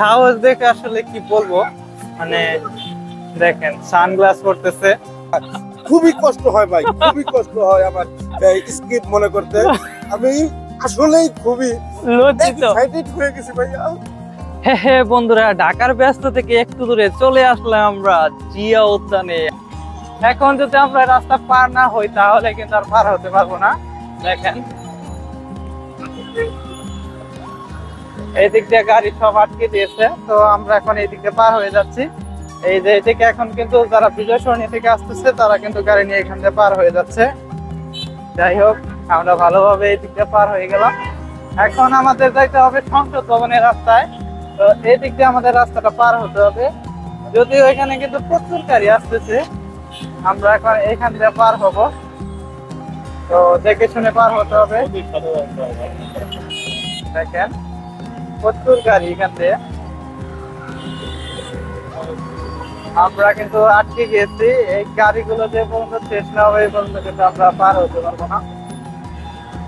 সাহস দেখে আসলে কি বলবো, মানে দেখেন সানগ্লাস পরতেছে। খুবই কষ্ট হয় ভাই, খুবই কষ্ট হয় আমার স্কিপ মনে করতে। আমি আসলেই খুবই লজ্জিত হয়ে গেছি ভাইয়া। হ্যাঁ বন্ধুরা, ঢাকার ব্যস্ত থেকে একটু দূরে চলে আসলাম আমরা জিয়া উদ্যানে। এখন যদি আমরা রাস্তা পার না হই তাহলে কিন্তু আর পার হতে পারবো না। দেখেন এই দিক দিয়ে গাড়ি সব আটকে দিয়েছে, তো আমরা এখন এই দিক দিয়ে পার হয়ে যাচ্ছি। এই যে এদিকে এখন কিন্তু যারা বিজয় সরণি থেকে আসতেছে তারা কিন্তু গাড়ি নিয়ে এখান দিয়ে পার হয়ে যাচ্ছে। যাই হোক, আমরা ভালোভাবে এই দিক দিয়ে পার হয়ে গেলাম। এখন আমাদের যাইতে হবে সংসদ ভবনের রাস্তায়। তো এই দিক দিয়ে আমাদের রাস্তাটা পার হতে হবে, যদিও এখানে কিন্তু প্রচুর গাড়ি আসতেছে। আমরা এখন এখান দিয়ে পার হব, তো দেখে শুনে পার হতে হবে। দেখেন প্রচুর গাড়ি এখান দিয়ে, আমরা কিন্তু আটকে গিয়েছি। এই গাড়িগুলো যে পর্যন্ত শেষ না হবে এই পর্যন্ত কিন্তু আমরা পার হতে পারবো না।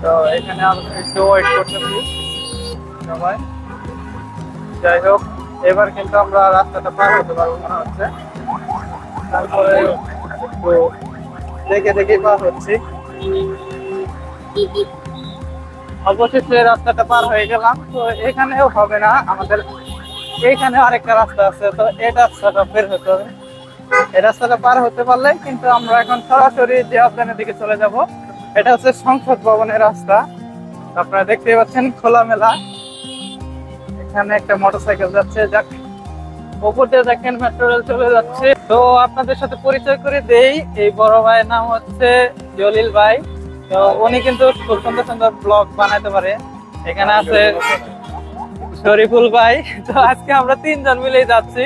তো এখানে আমরা একটু ওয়েট করতেছি সবাই। যাই হোক, এবার কিন্তু আমরা রাস্তাটা পার হতে পারবো মনে হচ্ছে। তারপরে একটু দেখে দেখে পার হচ্ছি। অবশেষে রাস্তাটা পার হয়ে গেলাম। তো এখানেও হবে না, আমাদের এইখানে আরেকটা রাস্তা আছে, তো এই রাস্তাটা বের হতে হবে। এই রাস্তাটা পার হতে পারলে কিন্তু আমরা এখন সরাসরি জিয়া উদ্যানের দিকে চলে যাব। এটা হচ্ছে সংসদ ভবনের রাস্তা, আপনারা দেখতেই পাচ্ছেন খোলামেলা। এখানে একটা মোটরসাইকেল যাচ্ছে, যাক উপর দিয়ে দেখেন মেট্রো রেল চলে যাচ্ছে। তো আপনাদের সাথে পরিচয় করে দেই, এই বড় ভাইয়ের নাম হচ্ছে জলিল ভাই। তো উনি কিন্তু খুব সুন্দর সুন্দর ব্লগ বানাতে পারে। এখানে আছে শরীফুল ভাই। তো আজকে আমরা তিনজন মিলেই যাচ্ছি।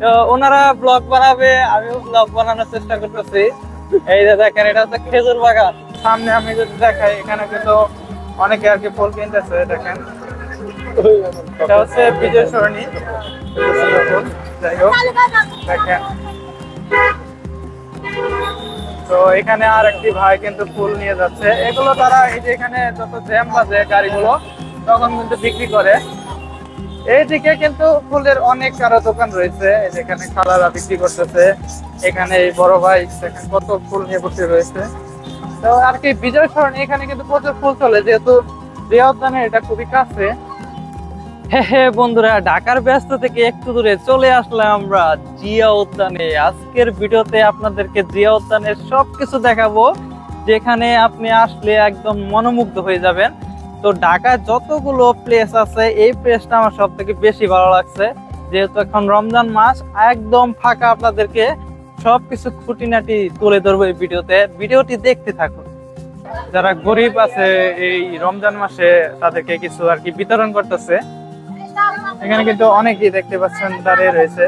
তো ওনারা ব্লগ বানাবে, আমিও ব্লগ বানানোর চেষ্টা করতেছি। এই যে দেখেন, এটা হচ্ছে খেজুর বাগান। সামনে আমি যদি দেখাই, এখানে কিন্তু অনেকে আর কি ফুল কিনতেছে। দেখেন এটা হচ্ছে বিজয় সরণি। যাই হোক দেখেন, তো এখানে আর একটি ভাই কিন্তু ফুল নিয়ে যাচ্ছে। এগুলো তারা এই যে এখানে যত জ্যাম বাজে গাড়িগুলো তখন কিন্তু বিক্রি করে। এইদিকে কিন্তু ফুলের অনেক আরো দোকান রয়েছে, যেখানে খালারা বিক্রি করতেছে। এখানে এই বড় ভাই দেখেন কত ফুল নিয়ে বসে রয়েছে। তো আর কি বিজয় সরণি এখানে কিন্তু প্রচুর ফুল চলে, যেহেতু জিয়া উদ্যানে এটা খুবই কাছে। হ্যাঁ বন্ধুরা, ঢাকার ব্যস্ত থেকে একটু দূরে চলে আসলাম আমরা জিয়া উদ্যানে। আজকের ভিডিওতে আপনাদেরকে জিয়া উদ্যানের সবকিছু দেখাবো, যেখানে আপনি আসলে একদম মনোমুগ্ধ হয়ে যাবেন। তো ঢাকায় যতগুলো প্লেস আছে, এই প্লেসটা আমার সব থেকে বেশি ভালো লাগছে। যেহেতু এখন রমজান মাস, একদম ফাঁকা, আপনাদেরকে সবকিছু খুঁটিনাটি তুলে ধরবো এই ভিডিওতে। ভিডিওটি দেখতে থাকুন। যারা গরিব আছে এই রমজান মাসে তাদেরকে কিছু আর কি বিতরণ করতেছে। এখানে কিন্তু অনেকেই দেখতে পাচ্ছেন দাঁড়িয়ে রয়েছে,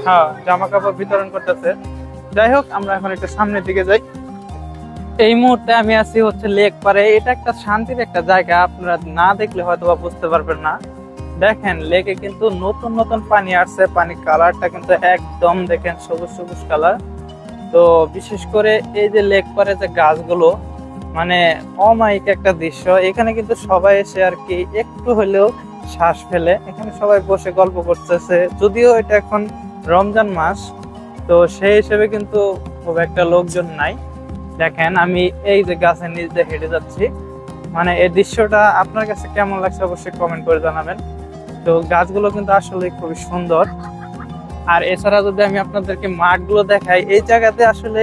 হ্যাঁ জামা কাপড় বিতরণ করতেছে। যাই হোক, আমরা এখন একটু সামনের দিকে যাই। এই মুহূর্তে আমি আছি হচ্ছে লেক পারে। এটা একটা শান্তির একটা জায়গা, আপনারা না দেখলে হয়তো বা বুঝতে পারবেন না। দেখেন লেকে কিন্তু নতুন নতুন পানি আসছে, পানির কালারটা কিন্তু একদম দেখেন সবুজ সবুজ কালার। তো বিশেষ করে এই যে লেক পারে যে গাছগুলো, মানে অমায়িক একটা দৃশ্য। এখানে কিন্তু সবাই এসে আর কি একটু হলেও শ্বাস ফেলে। এখানে সবাই বসে গল্প করতেছে, যদিও এটা এখন রমজান মাস, তো সেই হিসেবে কিন্তু খুব একটা লোকজন নাই। দেখেন আমি এই যে গাছের নিচ দিয়ে হেঁটে যাচ্ছি, মানে এই দৃশ্যটা আপনার কাছে কেমন লাগছে অবশ্যই কমেন্ট করে জানাবেন। তো গাছগুলো কিন্তু আসলে খুবই সুন্দর। আর এছাড়া যদি আমি আপনাদেরকে মাঠগুলো দেখাই, এই জায়গাতে আসলে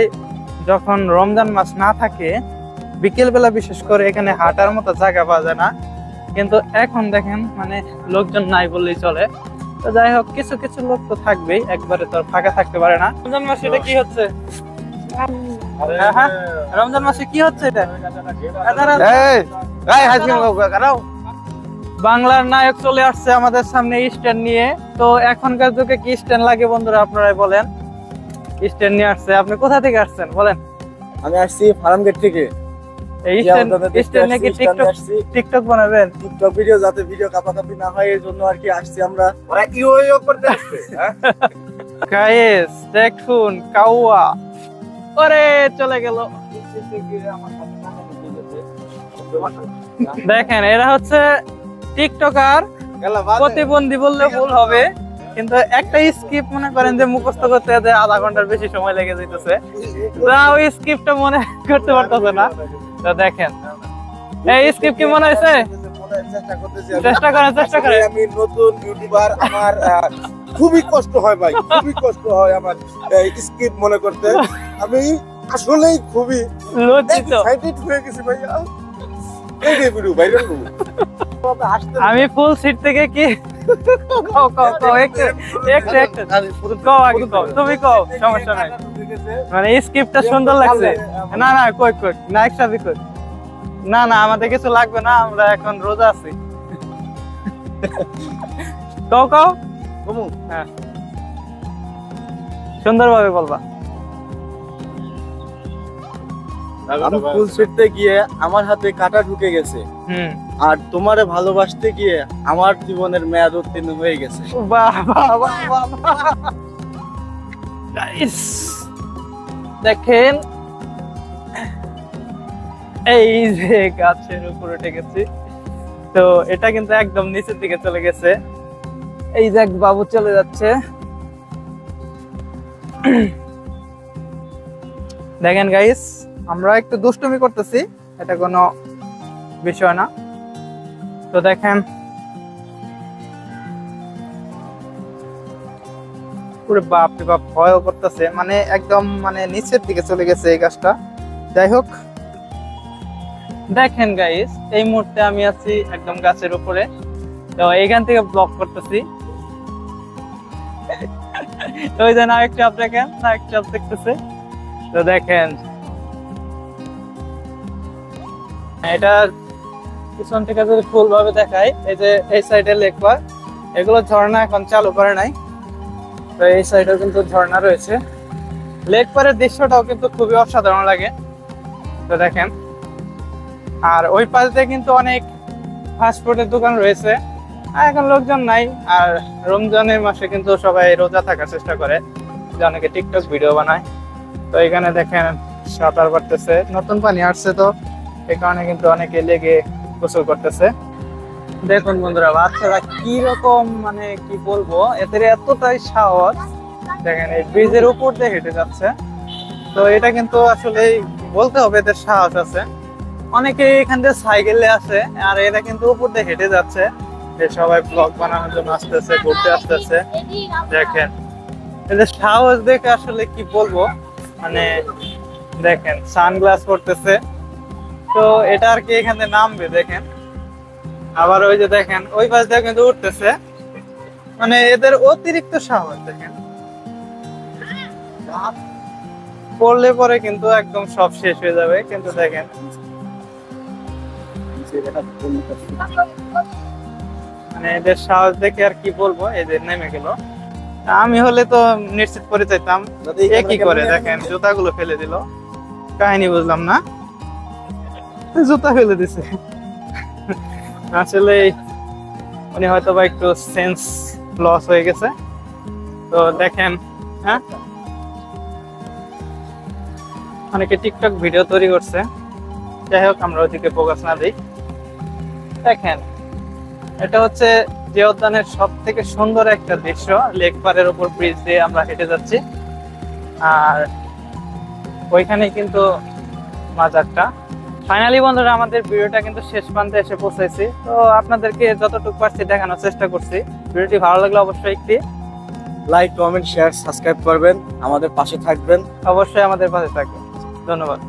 যখন রমজান মাস না থাকে, বিকেল বেলা বিশেষ করে এখানে হাঁটার মতো জায়গা পাওয়া যায় না। কিন্তু এখন দেখেন মানে লোকজন নাই বললেই চলে। তো যাই হোক, কিছু কিছু লোক তো থাকবেই, একবারে তো ফাঁকা থাকতে পারে না। রমজান মাসে এটা কি হচ্ছে? হ্যাঁ, রমজান মাসে কি হচ্ছে এটা? বাংলার নায়ক চলে আসছে আমাদের সামনে স্ট্যান্ড নিয়ে। তো এখনকার যুগে কি স্ট্যান্ড লাগে বন্ধুরা, আপনারাই বলেন। স্ট্যান্ড নিয়ে আসছে। আপনি কোথা থেকে আসছেন বলেন? আমি আসছি ফার্মগেট থেকে। এই স্ট্যান্ড নাকি টিকটক বানাবেন? টিকটক ভিডিও, যাতে ভিডিও কাপাকাপি না হয় এর জন্য আর কি আসছি আমরা। ওরা ইও করতে আসছে। গাইস দেখুন কাউয়া, ওরে চলে গেল। দেখেন এরা হচ্ছে টিকটকার, প্রতিবন্ধী বললে ভুল হবে, কিন্তু একটা স্কিপ মনে করেন যে মুখস্থ করতে আধা ঘন্টার বেশি সময় লেগে যেতেছে, ওই স্কিপটা মনে করতে পারতেছে না। তো দেখেন এই স্কিপ কি মনে হয়েছে? চেষ্টা করেন। আমি নতুন ইউটিউবার, আমার খুবই কষ্ট হয় ভাই, খুবই কষ্ট হয় আমার স্কিপ মনে করতে। আমি আসলেই খুবই লজ্জিত। এক্সাইটেড হয়ে গেছি ভাইয়া। এই রে ভিডিও ভাইরাল করব। আমি ফুল সিট থেকে কি তুমি কও, সমস্যা নাই। মানে স্ক্রিপ্টটা সুন্দর লাগছে। না কই না, একসাথে কই। না আমাদের কিছু লাগবে না, আমরা এখন রোজা আছি। কও হ্যাঁ, সুন্দরভাবে বলবা। আমি ফুল ছিটতে গিয়ে আমার হাতে কাঁটা ঢুকে গেছে, আর তোমারে ভালোবাসতে গিয়ে আমার জীবনের মেয়াদ উত্তীর্ণ হয়ে গেছে। দেখেন এই যে গাছের উপরে উঠে গেছি, তো এটা কিন্তু একদম নিচের দিকে চলে গেছে। এই যে বাবু চলে যাচ্ছে, দেখেন গাইস, আমরা একটু দুষ্টুমি করতেছি, এটা কোনো বিষয় না। তো দেখেন পুরো বাপ রে বাপ, ভয় করতেছে, মানে একদম মানে নিচের দিকে চলে গেছে এই গাছটা। যাই হোক, দেখেন গাইস, এই মুহূর্তে আমি আছি একদম গাছের উপরে, তো এইখান থেকে ব্লক করতেছি। ওই যে না একটু দেখেন, না একটু দেখতেছে। তো দেখেন এটা পিছন থেকে যদি ফুল ভাবে দেখায়, এই যে এই সাইডে লেক পার, এগুলো ঝর্ণা এখন চালু করে নাই, তো এই সাইডেও কিন্তু ঝর্ণা রয়েছে। লেক পারের দৃশ্যটাও কিন্তু খুবই অসাধারণ লাগে। তো দেখেন, আর ওই পাশ দিয়ে কিন্তু অনেক ফাস্টফুডের দোকান রয়েছে, এখন লোকজন নাই। আর রমজানের মাসে কিন্তু সবাই রোজা থাকার চেষ্টা করে, যে অনেকে টিকটক ভিডিও বানায়। তো এখানে দেখেন সাঁতার কাটতেছে, নতুন পানি আসছে, তো এই কারণে কিন্তু অনেকে লেগে গোসল করতেছে। দেখুন বন্ধুরা, বাচ্চারা কি রকম, মানে কি বলবো, এদের এতটাই সাহস। দেখেন এই ব্রিজের উপর দিয়ে হেঁটে যাচ্ছে, তো এটা কিন্তু আসলে বলতে হবে এদের সাহস আছে। অনেকে এখান থেকে সাইকেলে আসে, আর এরা কিন্তু উপর দিয়ে হেঁটে যাচ্ছে, সবাই ব্লগ বানানোর জন্য আসতেছে, ঘুরতে আসতেছে। দেখেন এদের সাহস দেখে আসলে কি বলবো, মানে দেখেন সানগ্লাস পরতেছে, তো এটা আর কি এখানে নামবে। দেখেন আবার ওই যে দেখেন ওই পাশ দিয়ে কিন্তু উঠতেছে, মানে এদের অতিরিক্ত সাহস। দেখেন পড়লে পরে কিন্তু একদম সব শেষ হয়ে যাবে, কিন্তু দেখেন মানে এদের সাহস দেখে আর কি বলবো, এদের নেমে গেল। আমি হলে তো নিশ্চিত করে চাইতাম, কি করে দেখেন জুতাগুলো ফেলে দিল, কাহিনী বুঝলাম না, জুতা ফেলে দিছে। আসলে উনি হয়তো বা একটু সেন্স লস হয়ে গেছে। তো দেখেন, হ্যাঁ, অনেকে টিকটক ভিডিও তৈরি করছে। যাই হোক, আমরা ওদিকে ফোকাস না দিই। দেখেন এটা হচ্ছে যে উদ্যানের সব থেকে সুন্দর একটা দৃশ্য, লেক পারের উপর ব্রিজ দিয়ে আমরা হেঁটে যাচ্ছি, আর ওইখানে কিন্তু মাজারটা। ফাইনালি বন্ধুরা, আমাদের ভিডিওটা কিন্তু শেষ প্রান্তে এসে পৌঁছেছি। তো আপনাদেরকে যতটুকু পারছি দেখানোর চেষ্টা করছি। ভিডিওটি ভালো লাগলে অবশ্যই একটি লাইক, কমেন্ট, শেয়ার, সাবস্ক্রাইব করবেন, আমাদের পাশে থাকবেন। অবশ্যই আমাদের পাশে থাকবেন। ধন্যবাদ।